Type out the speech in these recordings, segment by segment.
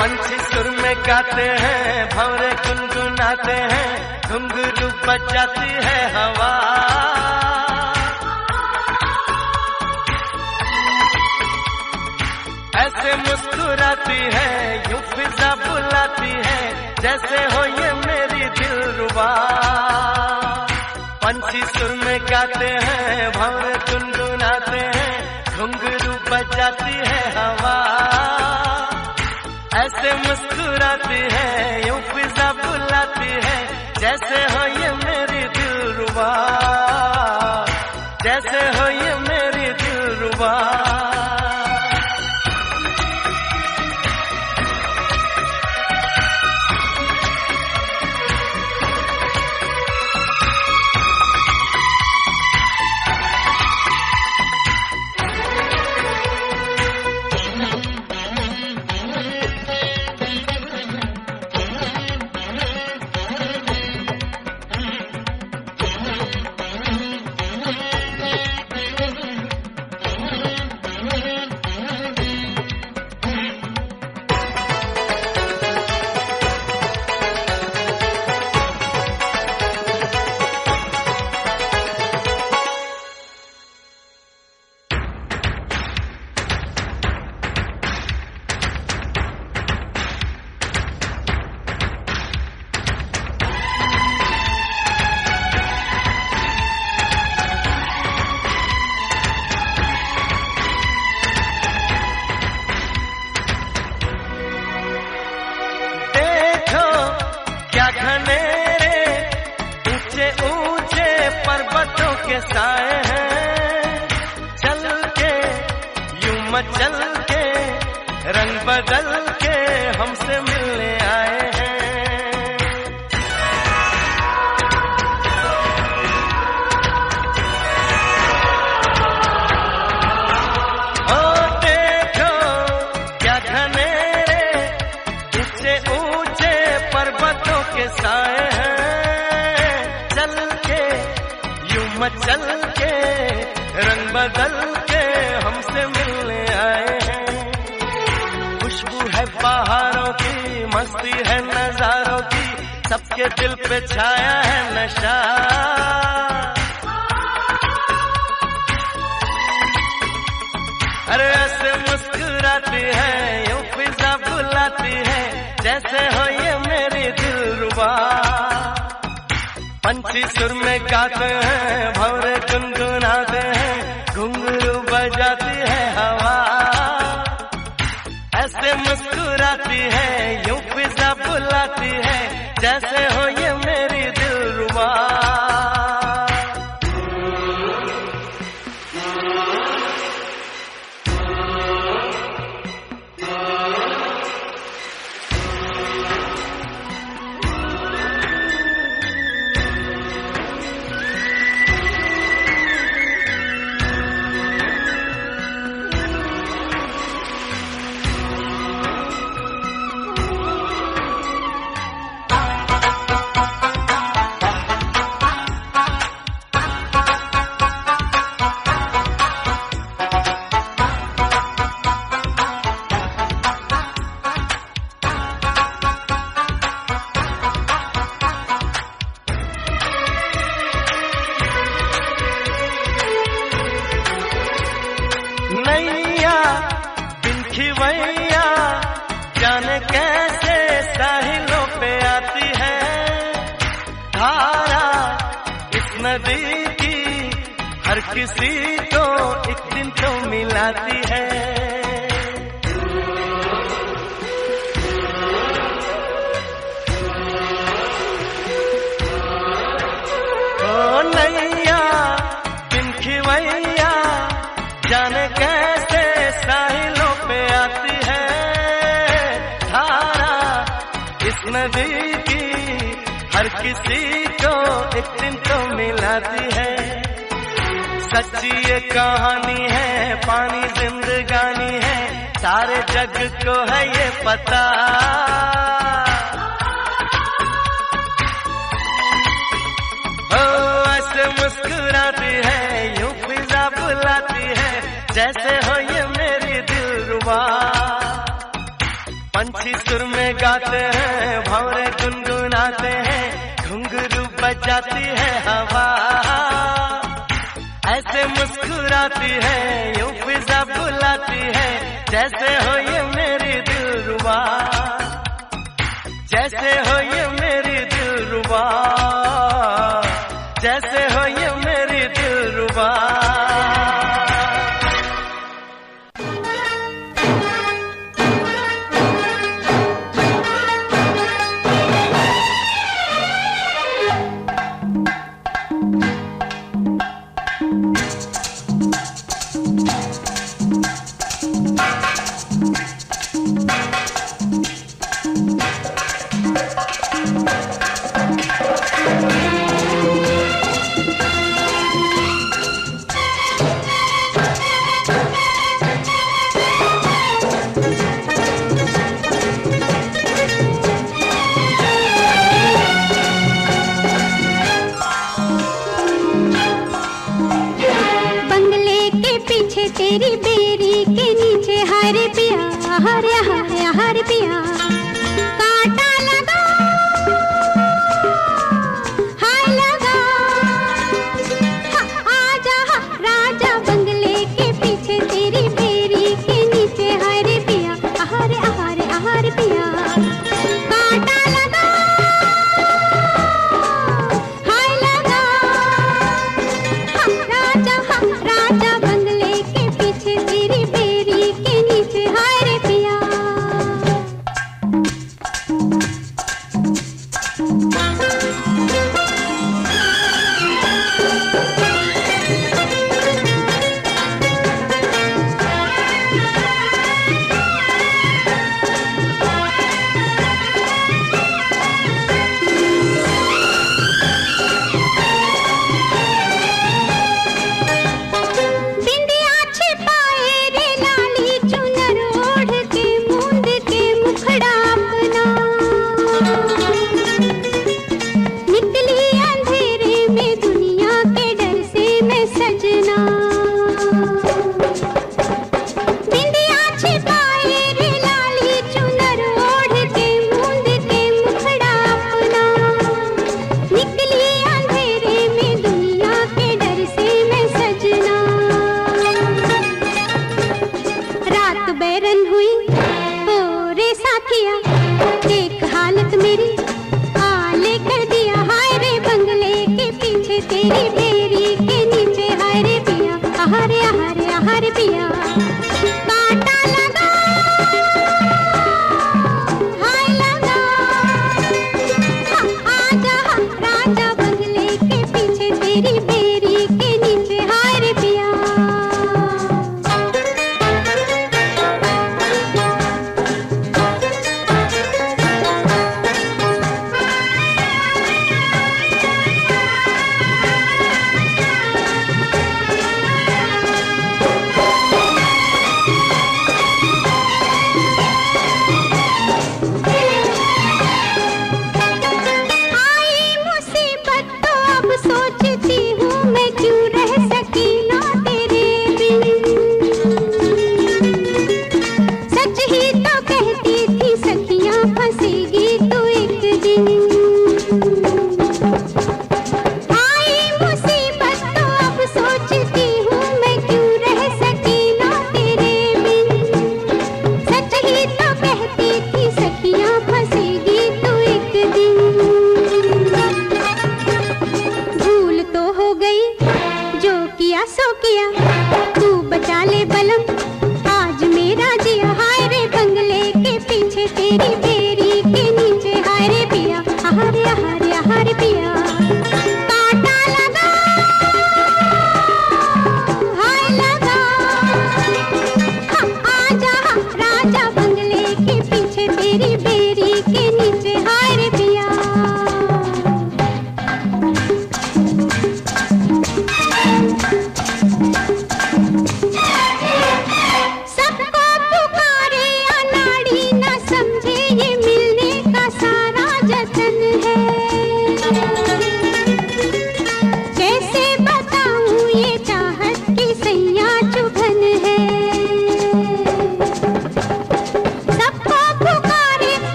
पंछी सुर में गाते हैं, भंवरे गुनगुनाते हैं, घुंघरू बजाती है हवा। ऐसे मुस्कुराती है, यूं फिजा बुलाती है, जैसे हो ये मेरी दिलरुबा। पंछी सुर में गाते हैं, भंवरे गुनगुनाते हैं, घुंघरू बजाती है हवा। ऐसे मुस्कुराती है, यूं फिजा बुलाती है, जैसे हो ये मेरी दिलरुबा, जैसे हो ये मेरी दिलरुबा। पर्वतों के साए हैं, चल के यूं मचल के, रंग बदल के हमसे मिलने आए हैं। ओ देखो क्या घनेरे ऊंचे ऊंचे पर्वतों के साए हैं, मचल के रंग बदल के हमसे मिलने आए हैं। खुशबू है बहारों की, मस्ती है नजारों की, सबके दिल पे छाया है नशा। अरे ऐसे मुस्कुराती है, यूं फिजा बुलाती है, जैसे हो ये मेरी दिलरुबा। पंछी सुर में गाते हैं, भंवरे गुनगुनाते हैं, घुंघरू बजाती है हवा। ऐसे मुस्कुराती है, यूं फिजा बुलाती है, जैसे हो ये मेरी दिलरुबा। नैया बिन खिवैया जाने कैसे साहिलों पे आती है, धारा इस नदी की हर किसी को एक दिन तो मिलाती है। ओ नैया बिन खिवैया जाने कैसे साहिलों पे आती है, धारा इस नदी की हर किसी को एक दिन तो मिलाती है। सच्ची ये कहानी है, पानी जिंदगानी है, सारे जग को है ये पता। ओ ऐसे मुस्कुराती है, यूं फिजा बुलाती है, जैसे हो ये मेरी दिलरुबा। पंछी सुर में गाते हैं, भंवरे गुनगुनाते हैं, घुंघरू बजाती है हवा, ऐसे मुस्कुराती है, यूं फिजा बुलाती है, जैसे हो ये मेरी दिलरुबा, जैसे हो ये मेरी दिलरुबा, जैसे हो ये मेरी दिलरुबा। तेरी बेरी के नीचे हरे पिया, हरे हरे हरे पिया, कांटा लगा हाय लगा, आजा राजा बंगले के पीछे तेरी बेरी के नीचे हरे पिया, हरे हरे हरे पिया, कांटा लगा हाय लगा, राजा बंगले के पीछे तेरी बेरी के नीचे हाय रे पिया। तेरी बेरी के नीचे हरे पिया, हरे हरे हरे पिया, कांटा लगा हाय लगा, आजा राजा बंगले के पीछे तेरी बेरी के नीचे हाय रे पिया।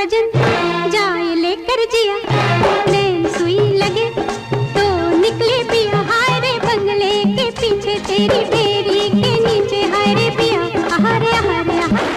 सजन जाए लेकर जिया, नैन सुई लगे तो निकले पिया। हाय रे बंगले के पीछे तेरी बेरी के नीचे, हाय रे पिया आहा रे आहा रे आहा।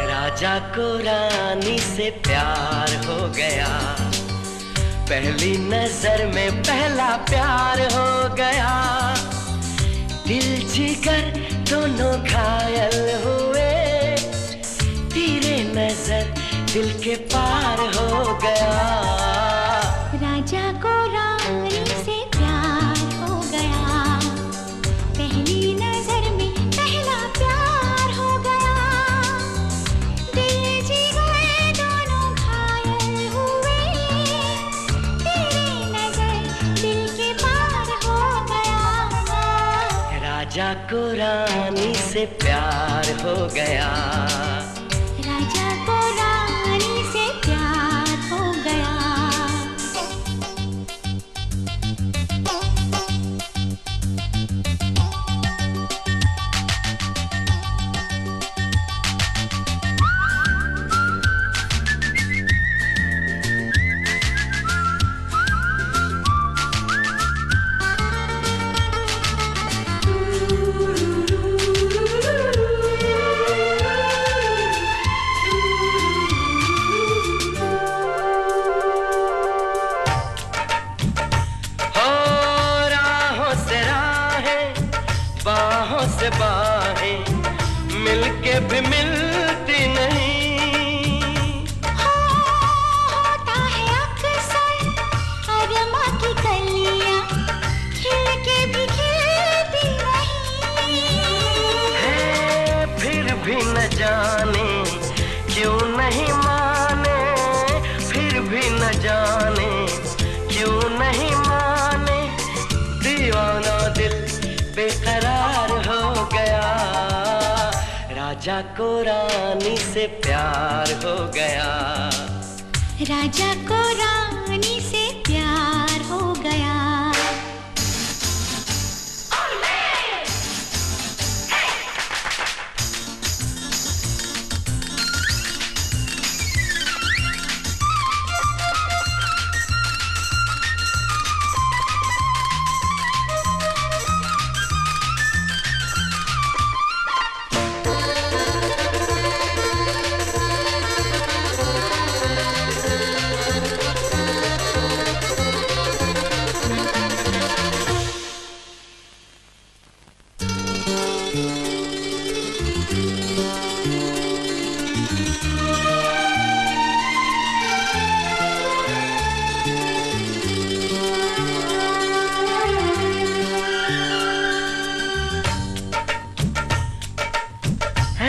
राजा को रानी से प्यार हो गया, पहली नजर में पहला प्यार हो गया। दिल जिगर दोनों घायल हुए, तेरे नजर दिल के पार हो गया। राजा को रानी से प्यार हो गया, पहली नजर में पहला प्यार हो गया। दिल जिगर दोनों घायल हुए, तेरी नजर दिल के पार हो गया। राजा को रानी से प्यार हो गया, राजा को रानी से प्यार हो गया। बाहों से बाहें मिलके भी मिलती नहीं। होता है अक्सर अरमा की कलियां खिल के भी खिलती नहीं। है फिर भी न जाने क्यों नहीं माने, फिर भी न जाने क्यों नहीं माने। दीवाना दिल बेकरार हो गया, राजा को रानी से प्यार हो गया। राजा को रानी से प्यार हो गया।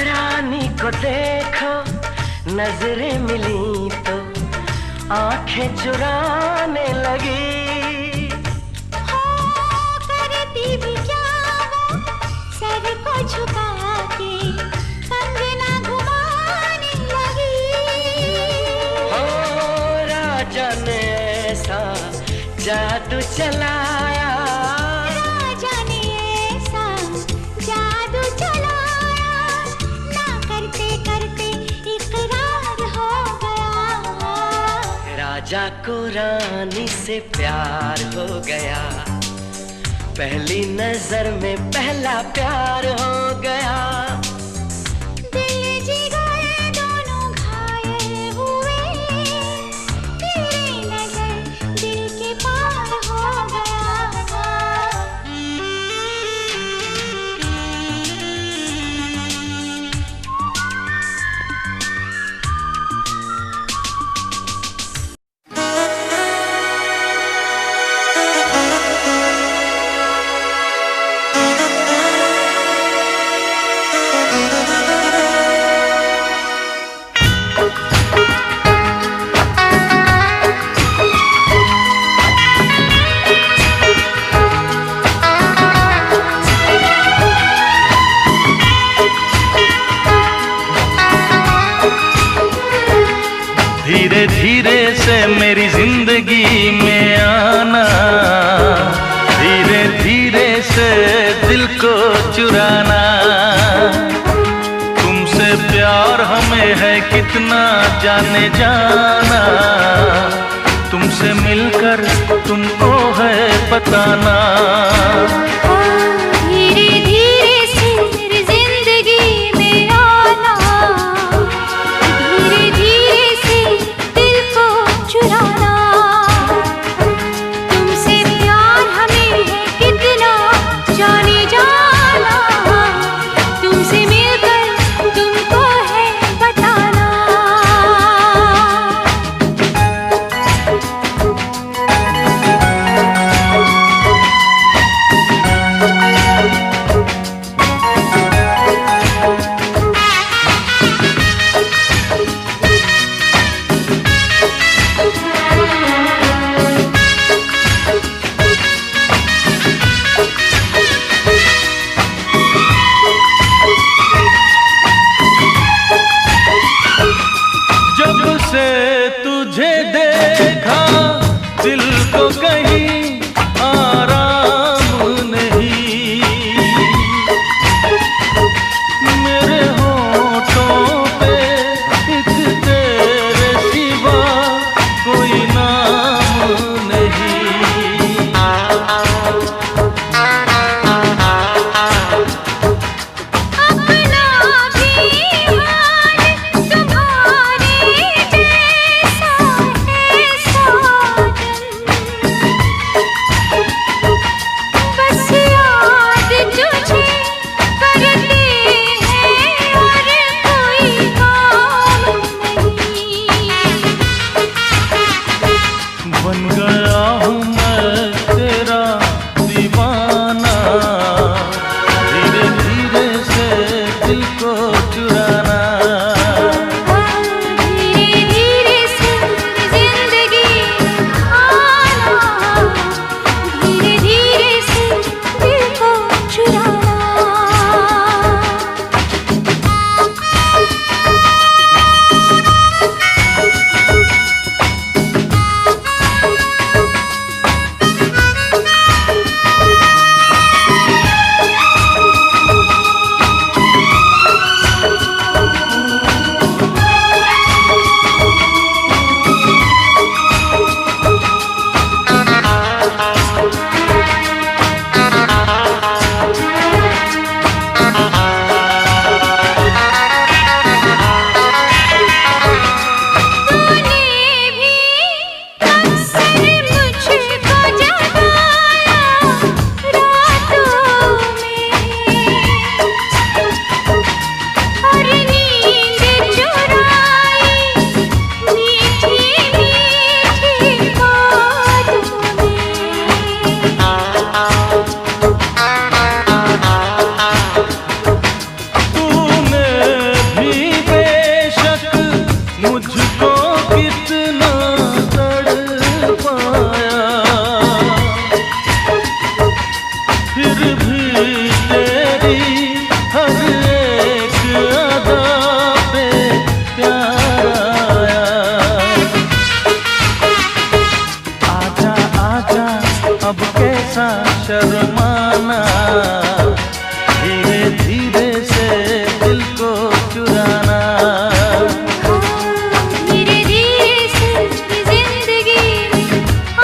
रानी को देखो नजरें मिली तो आंखें चुराने लगी। करती भी क्या वो सर को झुका के कंगना घुमाने लगी। राजा ने ऐसा जादू चलाया, राजा ने ऐसा जादू चलाया, ना करते करते इकरार हो गया। राजा को रानी से प्यार हो गया, पहली नजर में पहला प्यार हो गया। दिल जिगर दोनों घायल हुए, तेरी नजर दिल के पार हो गया। को चुराना। तुमसे प्यार हमें है कितना जाने जाना, तुमसे मिलकर तुमको है बताना। धीरे धीरे से मेरी जिंदगी में आना, धीरे धीरे से दिल को चुराना। तुमसे प्यार हमें है कितना जाने जाना, तुमसे मिलकर तुमको है बताना। जब से तुझे देखा दिल को कहीं आराम नहीं, मेरे होठों पे एक तेरे सिवा कोई नाम नहीं। अपना भी हाल तुम्हारे जैसा है साजन, बस याद तुझे करते हैं और कोई काम नहीं। बन गया हूँ मैं तेरा दीवाना, धीरे धीरे से दिल को चुराना। धीरे धीरे से जिंदगी आना, धीरे धीरे से दिल को चुराना। तूने भी अक्सर मुझको जगाया रातों में, और नींद चुराई मीठी मीठी बातों में। तूने भी बेशक मुझको कितना तड़पाया, फिर भी तेरी हर एक अदा पे प्यार आया। आजा आजा अब कैसा शर्माना, धीरे धीरे से दिल को चुराना। धीरे धीरे से जिंदगी में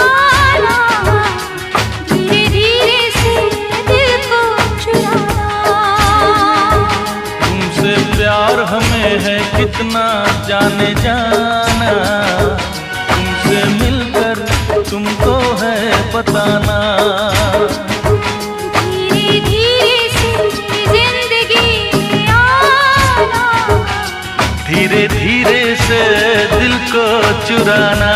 आना, धीरे धीरे से दिल को चुराना। तुमसे प्यार हमें है कितना जाने जाना, तुमसे मिलकर तुमको है बताना। धीरे धीरे से जिंदगी में आना, धीरे धीरे से दिल को चुराना।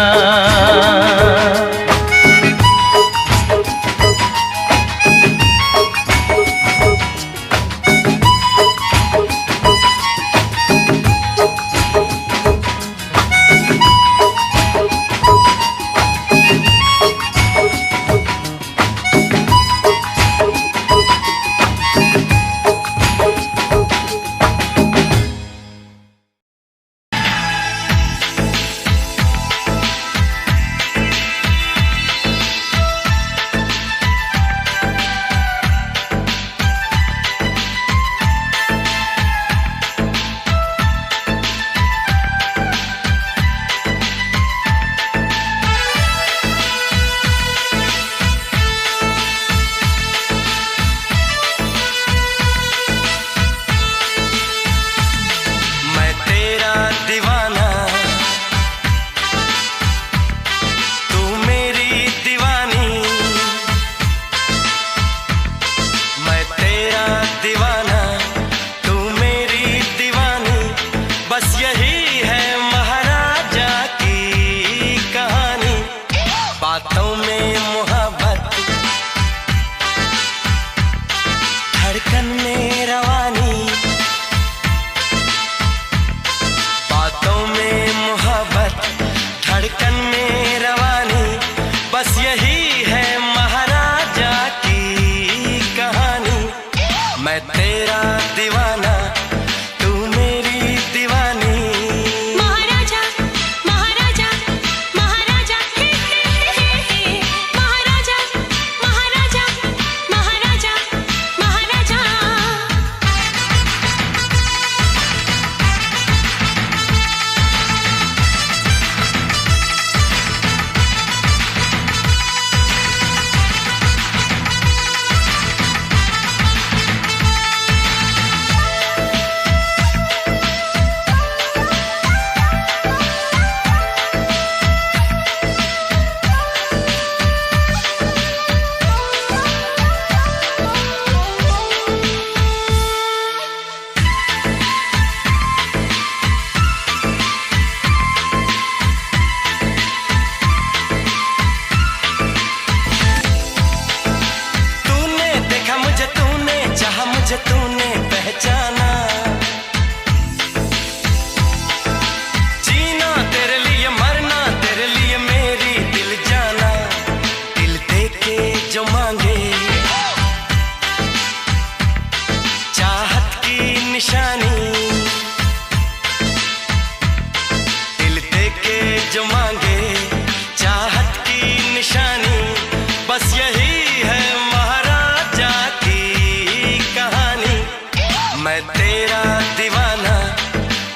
मैं तेरा दीवाना,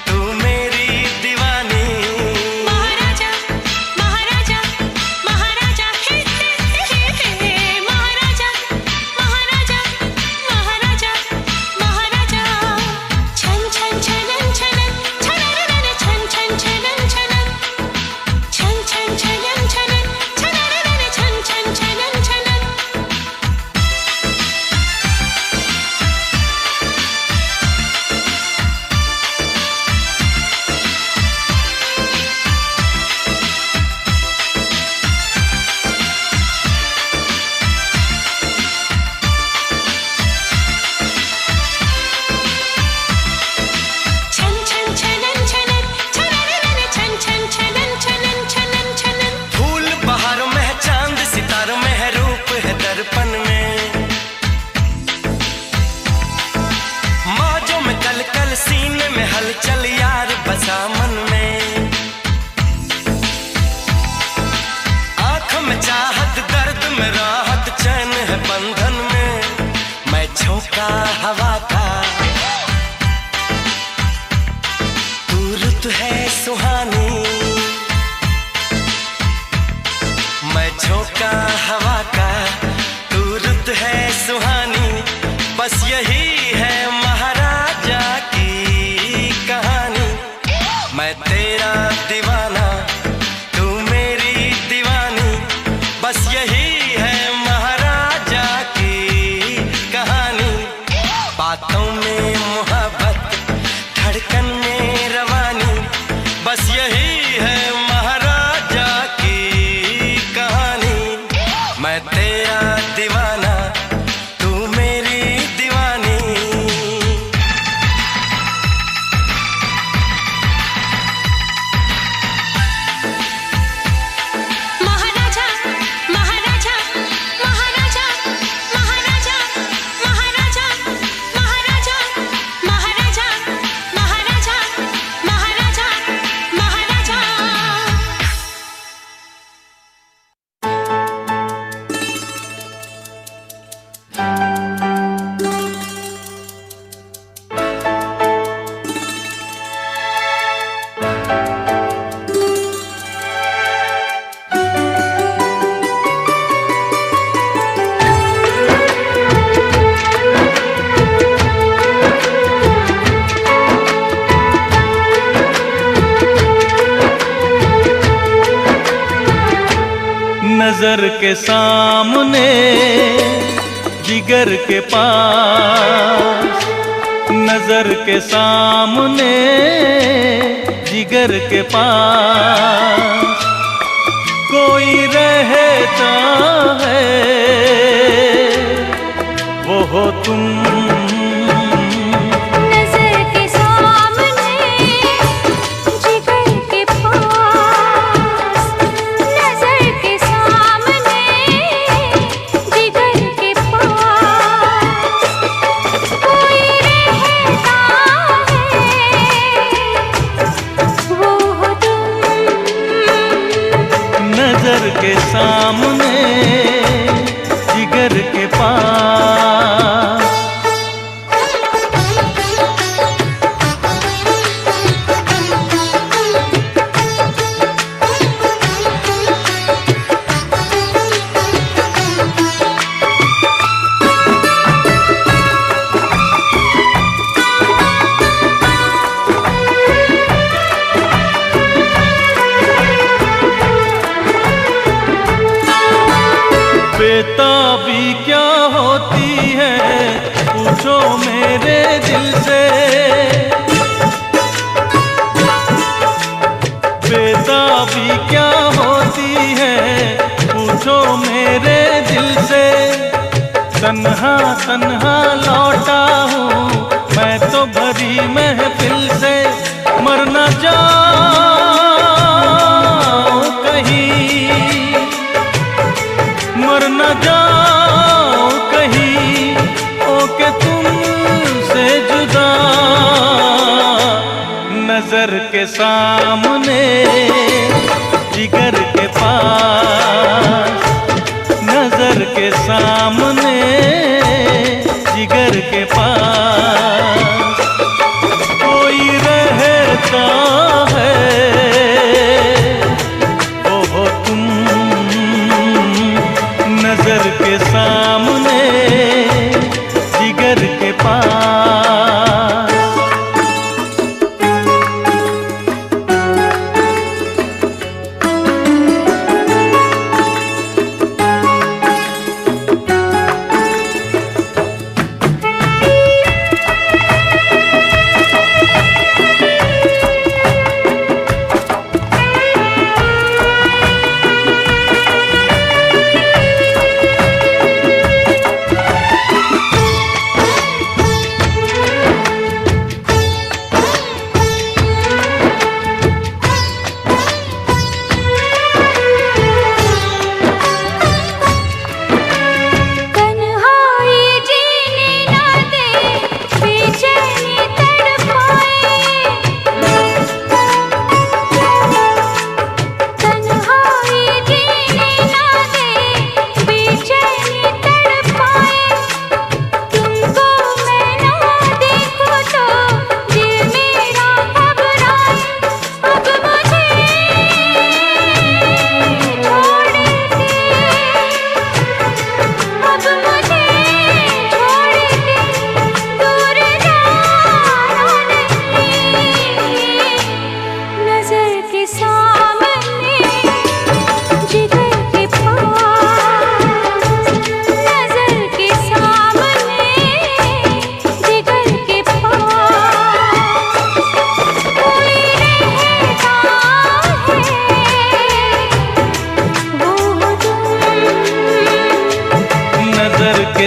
तू मेरी दीवानी। महाराजा महाराजा महाराजा हे महाराजा महाराजा महाराजा महाराजा। छन छन छनन छनन छनन छन छन छनन छनन छन छन छनन छनन छनन छन छन छनन छनन। छन छन छनन छनन छनन छन छन छनन छनन छनन छनन। फूल बहारों में है चांद, सितारों में है रूप है दर्पण में। मौजों में कल कल, सीने में हलचल यार बसा मन में। आंखों में चाहत, दर्द में राहत, चैन है बंधन में। मैं झोंका हवा का, तू रुत है सुहानी। मैं झोंका हवा का, तू रुत है सुहानी। बस यही है महाराजा की कहानी। मैं तेरा दीवाना, तू मेरी दीवानी। बस यही है महाराजा की कहानी। बातों में मोहब्बत, धड़कन में रवानी। बस यही है महाराजा की कहानी। मैं तेरा दीवाना, तू मेरी दीवानी। महाराजा महाराजा महाराजा महाराजा महाराजा महाराजा महाराजा महाराजा महाराजा महाराजा। नजर के सामने जिगर के पास, नजर के सामने जिगर के पास कोई रहता है, वो हो तुम। नजर के सामने जिगर के पास, नजर के सामने जिगर के पास कोई रहता है, वो हो तुम। नजर के सामने जिगर के पास। बेताबी क्या होती है पूछो मेरे दिल से, बेताबी क्या होती है पूछो मेरे दिल से। तन्हा तन्हा लौटा हूँ मैं तो भरी महफिल से। मर न जाऊं कहीं, मर न जाओ कहीं, ओके तुमसे जुदा। नजर के सामने जिगर के पास, नजर के सामने जिगर के पास।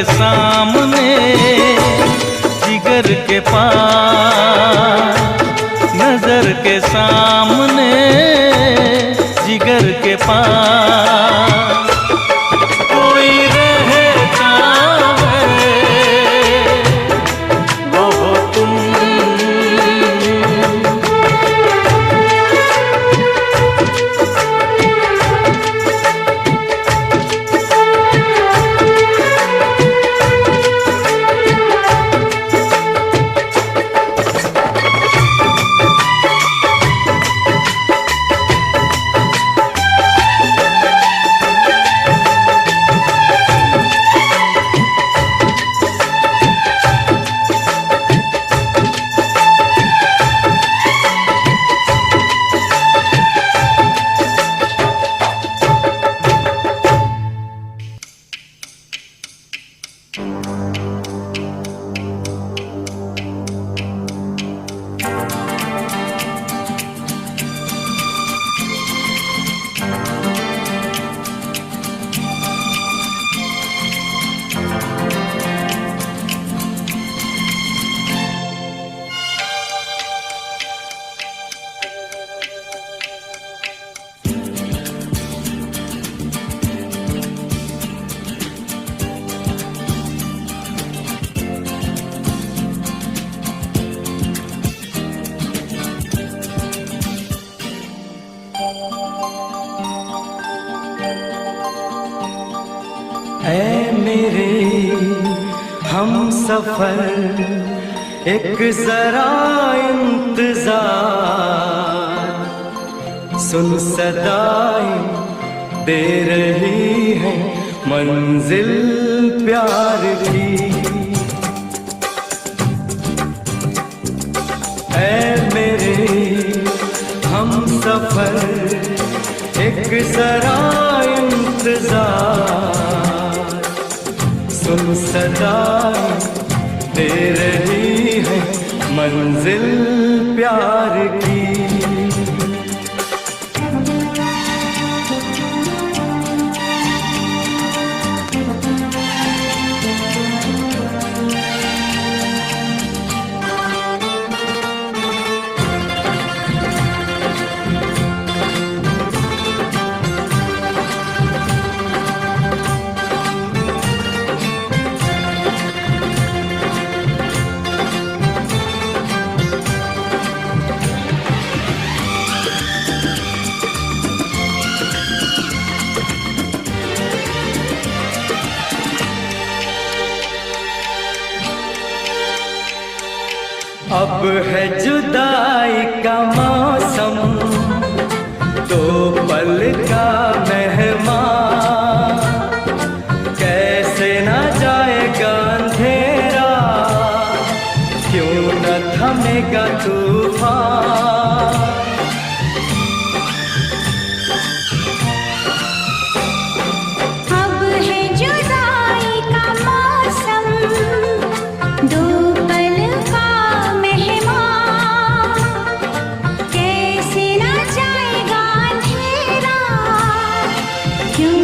सामने जिगर के पास, नजर के सामने जिगर के पास कोई रहता है, वो हो तुम। ऐ मेरे हम सफर एक जरा इंतजार, सुन सदाएं दे रही है मंजिल प्यार की। ऐ मेरे हम सफर एक जरा इंतजार, सुन सदाएं दे रही है मंजिल प्यार की। अब है जुदाई का मौसम, दो पल का मेहमान, कैसे न जाएगा अंधेरा, क्यों न थमेगा तूफान। अब है जुदाई का मौसम, दो पल का मेहमान, कैसे न जाएगा अंधेरा, क्यों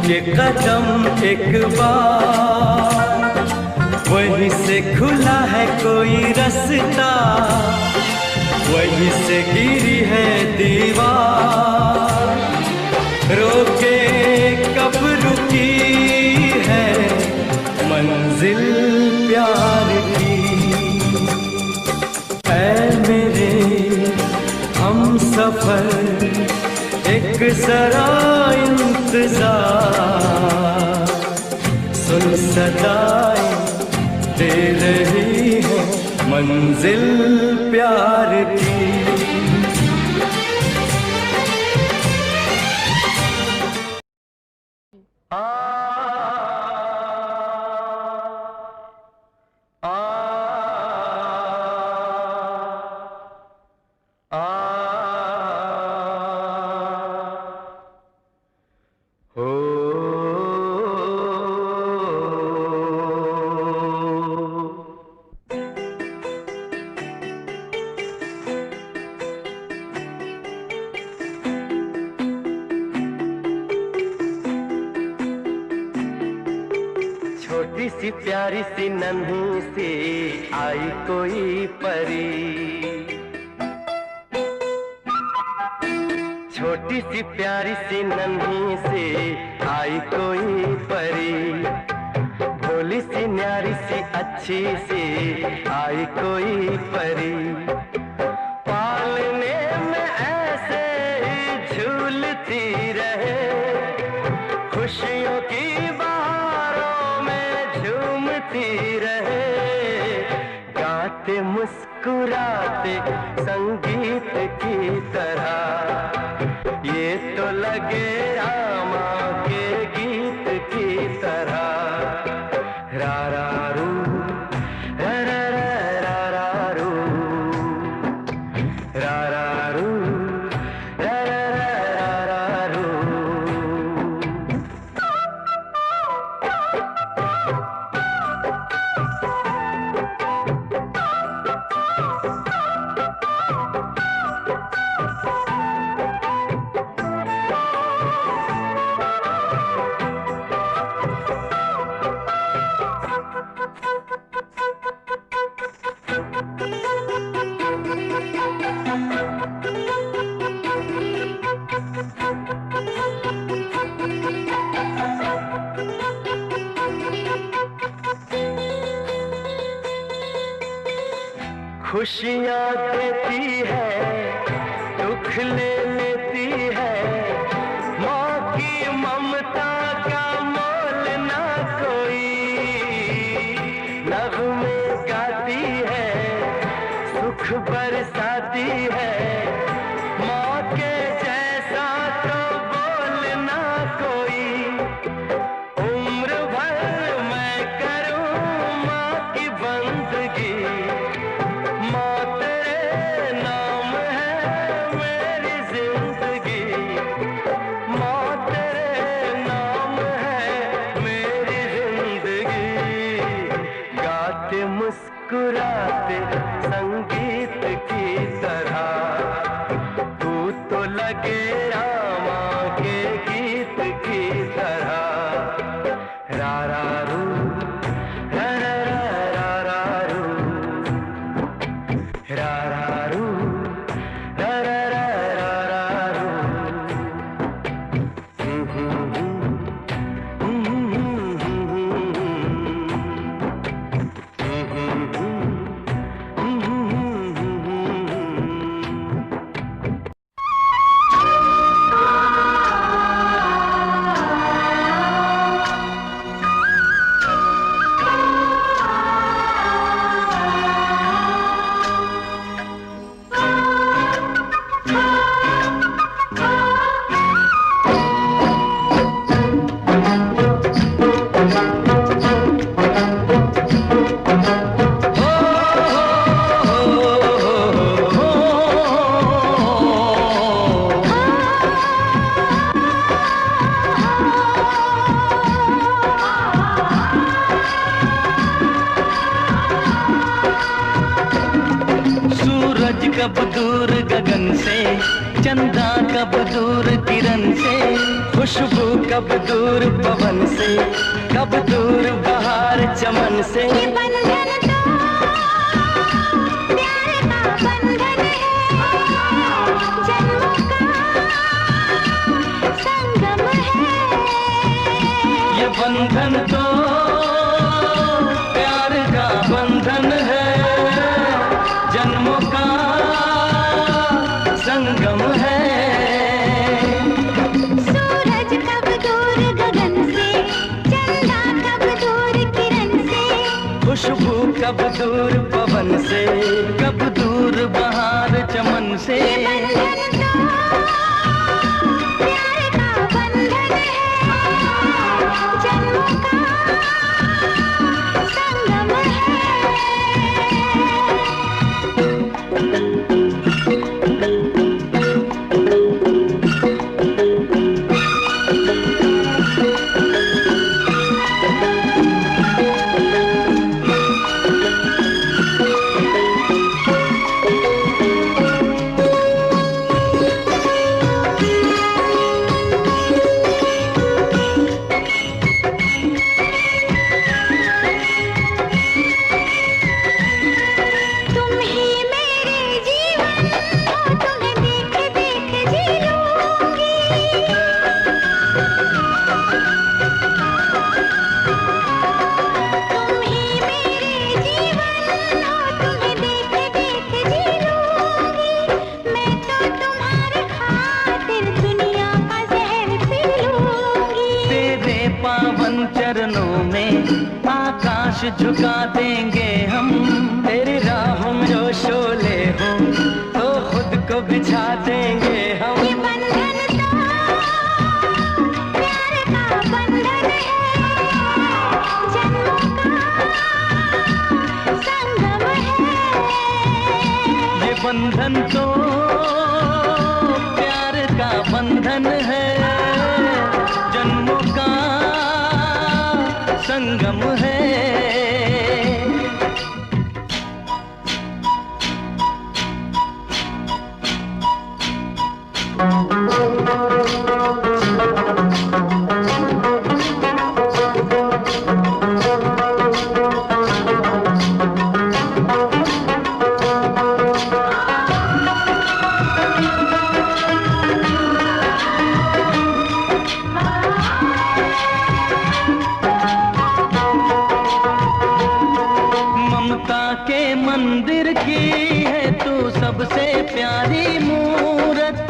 के कदम एक बार, वहीं से खुला है कोई रास्ता, वहीं से गिरी है दीवार। रोके कब रुकी है मंजिल प्यार की। ऐ मेरे हम सफर एक जरा इंतजार, सुन सदाएं दे रही है मंजिल प्यार की। छोटी सी प्यारी सी नन्ही सी आई कोई परी, छोटी सी प्यारी सी नन्ही सी आई कोई परी। भोली सी न्यारी सी अच्छी सी आई कोई परी। पालने में ऐसे ही झूलती रहे, खुशियों की रहे, गाते मुस्कुराते संगीत की तरह। ये तो लगे रामा के गीत की तरह। रा रा रू रा रा रा रा रू, रा रा रू रा रा रा रू। खुशियाँ देती है, दुख ले लेती है, माँ की ममता का मोल ना कोई। नग़्मे गाती है, सुख बरसाती है, माँ के जैसा तो बोल ना कोई। उम्र भर मैं करूँ माँ की बंदगी, मुस्कुराते संगीत की तरह। तू तो लगे रामा के गीत की तरह। रा रा रू रा रा रा रू, रा रा रू रा रा रा रू। चंदा कब दूर किरण से, खुशबू कब दूर पवन से, कब दूर बहार चमन से। ये बंधन तो प्यार का बंधन है, जन्मों का संगम है। ये बंधन तो प्यार का बंधन है, जन्मों का संगम है। सूरज कब दूर गगन से, चंदा कब दूर किरण से, खुशबू कब दूर पवन से, कब दूर बहार चमन से। बंधन तो प्यार का बंधन है, जन्मों का संगम है। तुम ही मेरे जीवन हो, तुम्हें देख देख जी लूंगी। तुम ही मेरे जीवन हो, तुम्हें देख देख जी लूंगी। मैं तो तुम्हारे खातिर दुनिया का जहर पी लूंगी। तेरे पावन चरणों में आकाश झुका देंगे हम, तेरी राहों में जो शोले हो तो खुद को बिछा देंगे हम। ये बंधन तो प्यार का बंधन है, जन्मों का संगम है। ये बंधन तो प्यार का बंधन है, जन्मों का संगम है। ममता के मंदिर की है तू सबसे प्यारी मूरत।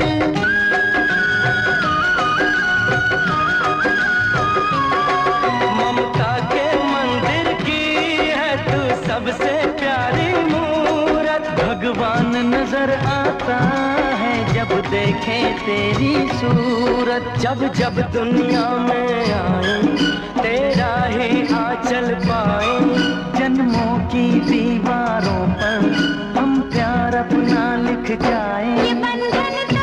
ममता के मंदिर की है तू सबसे प्यारी मूरत। भगवान नजर आता है जब देखे तेरी सूरत। जब जब दुनिया में आए तेरा ही आंचल पाए, जन्मों की दीवारों पर हम प्यार अपना लिख जाए। ये बंधन